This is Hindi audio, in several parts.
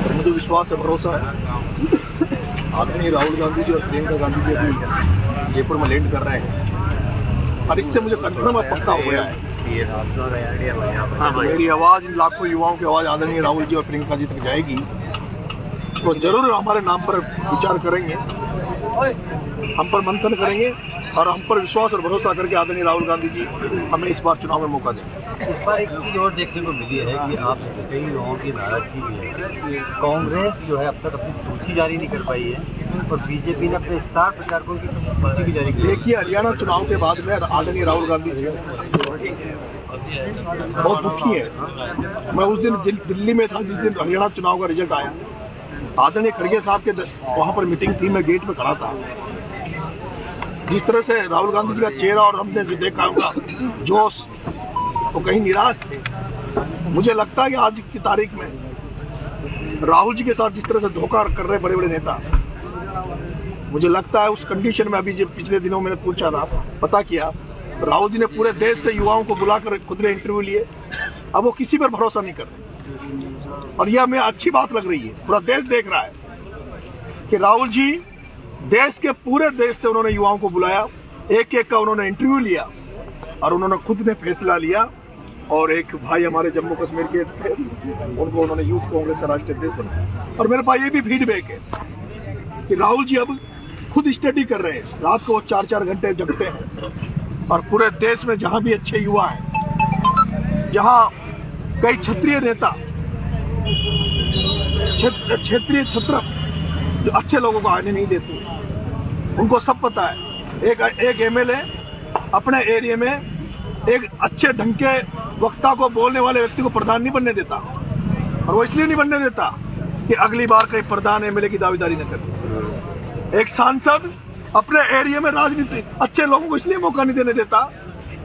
और मुझे विश्वास है, भरोसा है, आदरणीय राहुल गांधी जी और प्रियंका गांधी जी अभी जयपुर में लैंड कर रहे हैं और इससे मुझे कन्फर्म पक्का हो गया है मेरी आवाज़ इन लाखों युवाओं की आवाज़ आदरणीय राहुल जी और प्रियंका जी तक जाएगी तो जरूर हमारे नाम पर विचार करेंगे, हम पर मंथन करेंगे और हम पर विश्वास और भरोसा करके आदरणीय राहुल गांधी जी हमें इस बार चुनाव में मौका देंगे। इस बार एक चीज और देखने को मिली है कि आप कई लोगों की नाराजगी भी है। कांग्रेस जो है अब तक अपनी सूची जारी नहीं कर पाई है और बीजेपी ने अपने स्टार प्रचारकों की सूची भी जारी की। देखिए, हरियाणा चुनाव के बाद में आदरणीय राहुल गांधी जी बहुत दुखी है। मैं उस दिन दिल्ली में था जिस दिन हरियाणा चुनाव का रिजल्ट आया। आदरणीय खड़गे साहब के वहां पर मीटिंग थी, मैं गेट पे खड़ा था। जिस तरह से राहुल गांधी जी का चेहरा और हमने जो देखा होगा जोश, वो कहीं निराश थे। मुझे लगता है कि आज की तारीख में राहुल जी के साथ जिस तरह से धोखा कर रहे बड़े बड़े नेता, मुझे लगता है उस कंडीशन में अभी जब पिछले दिनों मैंने पूछा था, पता किया, राहुल जी ने पूरे देश से युवाओं को बुलाकर खुद ने इंटरव्यू लिए। अब वो किसी पर भरोसा नहीं कर रहे और यह हमें अच्छी बात लग रही है। पूरा देश देख रहा है कि राहुल जी देश के पूरे देश से उन्होंने युवाओं को बुलाया, एक एक का उन्होंने इंटरव्यू लिया और उन्होंने खुद ने फैसला लिया। और एक भाई हमारे जम्मू कश्मीर के थे, उनको उन्होंने यूथ कांग्रेस का राष्ट्रीय अध्यक्ष बनाया। और मेरे पास ये भी फीडबैक है कि राहुल जी अब खुद स्टडी कर रहे हैं, रात को 4-4 घंटे जगते हैं और पूरे देश में जहां भी अच्छे युवा हैं, जहां कई क्षेत्रीय नेता, क्षेत्रीय छत्र जो अच्छे लोगों को आने नहीं देते, उनको सब पता है। एक एमएलए अपने एरिया में एक अच्छे ढंग के वक्ता को बोलने वाले व्यक्ति को प्रधान नहीं बनने देता और वो इसलिए नहीं बनने देता कि अगली बार कहीं प्रधान एमएलए की दावेदारी न करे। एक सांसद अपने एरिया में राजनीति अच्छे लोगों को इसलिए मौका नहीं देने देता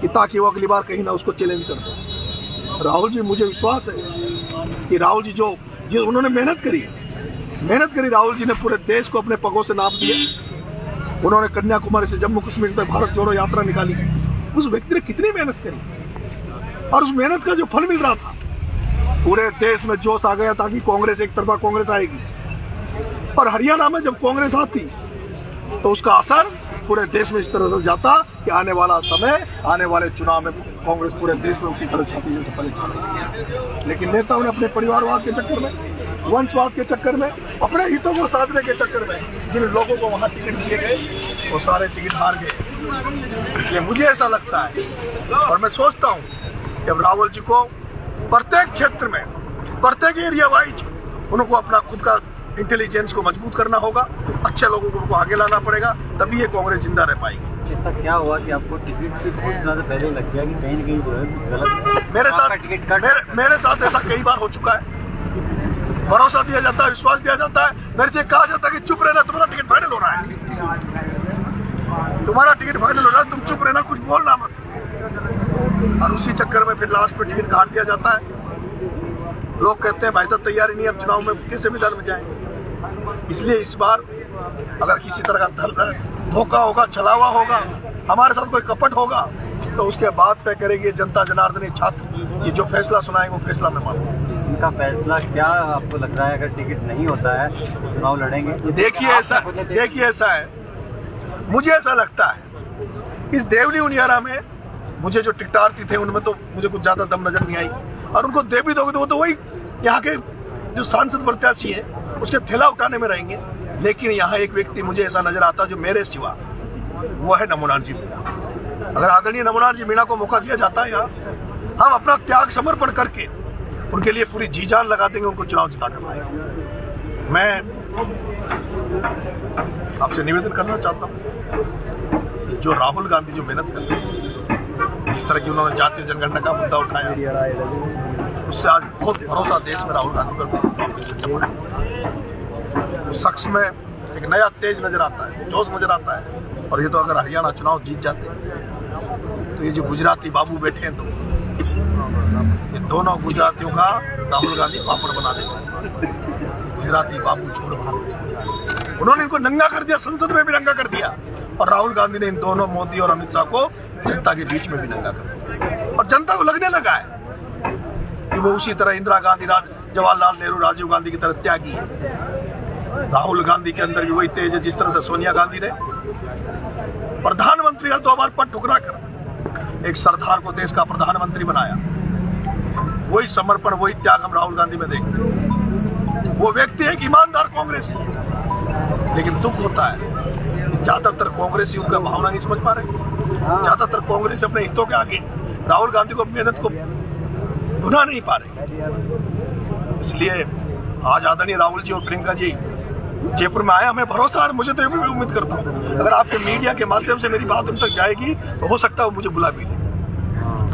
कि ताकि वो अगली बार कहीं ना उसको चैलेंज कर दे। राहुल जी, मुझे विश्वास है कि राहुल जी जो उन्होंने मेहनत करी, राहुल जी ने पूरे देश को अपने पगों से नाप दिया। उन्होंने कन्याकुमारी से जम्मू कश्मीर तक भारत जोड़ो यात्रा निकाली। उस व्यक्ति ने कितनी मेहनत करी और उस मेहनत का जो फल मिल रहा था, पूरे देश में जोश आ गया था कि कांग्रेस एक तरफा कांग्रेस आएगी। और हरियाणा में जब कांग्रेस आती तो उसका असर पूरे देश में इस तरह से जाता कि आने वाला समय, आने वाले चुनाव में कांग्रेस पूरे देश में उसी तरह छाती जैसे पहले चलेगी। लेकिन नेताओं ने अपने परिवारवाद के चक्कर में, वंशवाद के चक्कर में, अपने हितों को साधने के चक्कर में जिन लोगों को वहां टिकट दिए गए वो सारे टिकट हार गए। इसलिए मुझे ऐसा लगता है और मैं सोचता हूँ कि अब राहुल जी को प्रत्येक क्षेत्र में, प्रत्येक एरिया वाइज उनको अपना खुद का इंटेलिजेंस को मजबूत करना होगा, अच्छे लोगों को उनको आगे लाना पड़ेगा, तभी ये कांग्रेस जिंदा रह पाएगी। ऐसा क्या हुआ कि आपको टिकट की घोषणा से पहले लग गया कि कहीं न कहीं जो है गलत है? मेरे साथ ऐसा कई बार हो चुका है। भरोसा दिया जाता है, विश्वास दिया जाता है, मेरे से कहा जाता है कि चुप रहना, तुम्हारा टिकट फाइनल हो रहा है, तुम्हारा टिकट फाइनल हो रहा है, तुम चुप रहना, कुछ बोलना मत। और उसी चक्कर में फिर लास्ट में टिकट काट दिया जाता है। लोग कहते हैं भाई साहब तैयारी नहीं, अब चुनाव में किस संविधान में जाएंगे। इसलिए इस बार अगर किसी तरह का धोखा होगा, छलावा होगा, हमारे साथ कोई कपट होगा, तो उसके बाद तय करेगी जनता जनार्दन छात्र। ये जो फैसला सुनाएंगे वो फैसला मैं मानूंगा। इनका फैसला क्या आपको लग रहा है? अगर टिकट नहीं होता है तो चुनाव लड़ेंगे? देखिए ऐसा है, मुझे ऐसा लगता है इस देवली उनियारा में मुझे जो टिकटार्थी थे उनमें तो मुझे कुछ ज्यादा दम नजर नहीं आई। और उनको दे भी दोगे तो वो तो वही यहाँ के जो सांसद प्रत्याशी है उसके थैला उठाने में रहेंगे। लेकिन यहाँ एक व्यक्ति मुझे ऐसा नजर आता जो मेरे सिवा, वो है नमोनाथ जी मीणा। अगर आदरणीय नमोनाथ जी मीणा को मौका दिया जाता है यहाँ, हम अपना त्याग समर्पण करके उनके लिए पूरी जी जान लगा देंगे, उनको चुनाव जिता कर पाएंगे। मैं आपसे निवेदन करना चाहता हूँ, जो राहुल गांधी जो मेहनत करते हैं, जिस तरह की उन्होंने जातीय जनगणना का मुद्दा उठाया, उससे आज बहुत भरोसा देश में राहुल गांधी पर उस शख्स में एक नया तेज नजर आता है, जोश नजर आता है। और ये तो अगर हरियाणा चुनाव जीत जाते तो ये जो गुजराती बाबू बैठे हैं, तो ये दोनों गुजरातियों का राहुल गांधी पापड़ बना देगा। गुजराती बाबू छोड़ भाग, उन्होंने इनको नंगा कर दिया, संसद में भी नंगा कर दिया। और राहुल गांधी ने इन दोनों मोदी और अमित शाह को जनता के बीच में भी नंगा कर दिया। और जनता को लगने लगा है कि वो उसी तरह इंदिरा गांधी, जवाहरलाल नेहरू, राजीव गांधी की तरह त्यागी है। राहुल गांधी के अंदर भी वही तेज है जिस तरह से सोनिया गांधी ने प्रधानमंत्री का 2 बार पद ठुकरा कर एक सरदार को देश का प्रधानमंत्री बनाया। वही समर्पण, वही त्याग हम राहुल गांधी में देखते हैं। वो व्यक्ति एक ईमानदार कांग्रेसी, लेकिन दुख होता है ज्यादातर कांग्रेसी उनका भावना नहीं समझ पा रहे। ज्यादातर कांग्रेस अपने हितों के आगे राहुल गांधी को मेहनत को भुना नहीं पा रहे। इसलिए आज आदरणीय राहुल जी और प्रियंका जी जयपुर में आया, हमें भरोसा है, मुझे तो ये भी उम्मीद करता हूँ अगर आपके मीडिया के माध्यम से मेरी बात उन तक जाएगी तो हो सकता है वो मुझे बुला भी ले।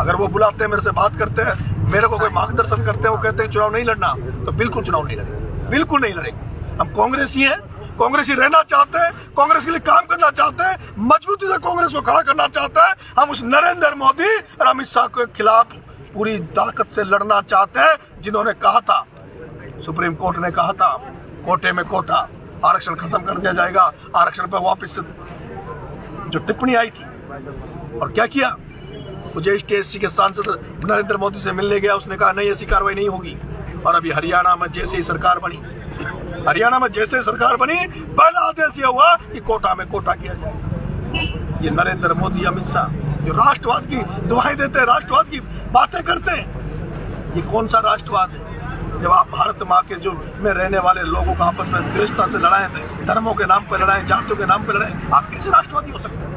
अगर वो बुलाते हैं, मेरे से बात करते हैं, मेरे को कोई मार्गदर्शन करते हैं, वो कहते हैं चुनाव नहीं लड़ना, तो बिल्कुल चुनाव नहीं लड़ेंगे, बिल्कुल नहीं लड़ेंगे। हम कांग्रेसी हैं, कांग्रेसी रहना चाहते हैं, कांग्रेस के लिए काम करना चाहते हैं, मजबूती से कांग्रेस को खड़ा करना चाहते हैं। हम उस नरेंद्र मोदी और अमित शाह के खिलाफ पूरी ताकत से लड़ना चाहते हैं, जिन्होंने कहा था, सुप्रीम कोर्ट ने कहा था, कोटे में कोटा, आरक्षण खत्म कर दिया जाएगा, आरक्षण पर वापस जो टिप्पणी आई थी, और क्या किया, मुझे एसटी के सांसद नरेंद्र मोदी से मिलने गया, उसने कहा नहीं ऐसी कार्रवाई नहीं होगी। और अभी हरियाणा में जैसे ही सरकार बनी, पहला आदेश यह हुआ कि कोटा में कोटा किया जाए। ये नरेंद्र मोदी, अमित शाह जो राष्ट्रवाद की दुहाई देते हैं, राष्ट्रवाद की बातें करते हैं, ये कौन सा राष्ट्रवाद है? जब आप भारत माँ के जो में रहने वाले लोगों को आपस में द्वेषता से लड़ाए, धर्मों के नाम पर लड़ाए, जातियों के नाम पर लड़ाए, आप कैसे राष्ट्रवादी हो सकते हैं?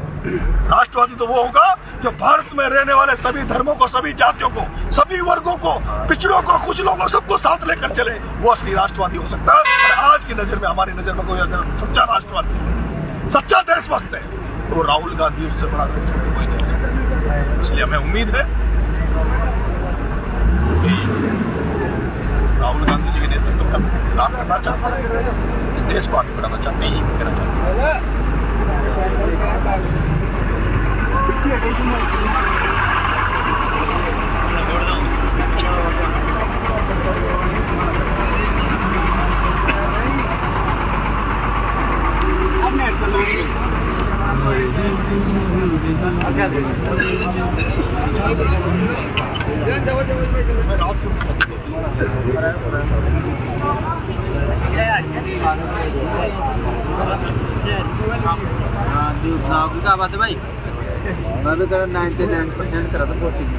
राष्ट्रवादी तो वो होगा जो भारत में रहने वाले सभी धर्मों को, सभी जातियों को, सभी वर्गों को, पिछड़ों को, कुचलों को, सबको साथ लेकर चले, वो असली राष्ट्रवादी हो सकता है। और आज की नजर में, हमारी नजर में कोई सच्चा राष्ट्रवादी, सच्चा देशभक्त है तो राहुल गांधी, उससे बड़ा देशभक्त कोई नहीं हो सकता। इसलिए हमें उम्मीद है राहुल गांधी जी के नेतृत्व में काम करना चाहते हैं, देश को आगे बढ़ाना चाहते हैं, यही कहना चाहते हैं। क्या बात है भाई, मैं भी करा 99% करा था पोस्टिंग में।